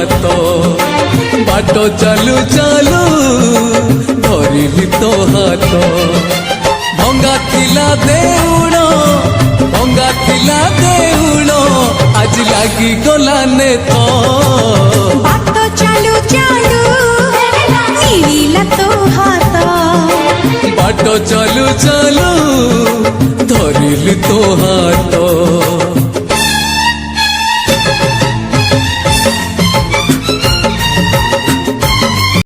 हाथ बाट चालू चालू धरिली तो हाथ भंगा थिला देउड़ आज लागी गला ने तो बाट चालू चालू मिलिला तो हाथ बाट चालू चालू धरिली तो हाथ।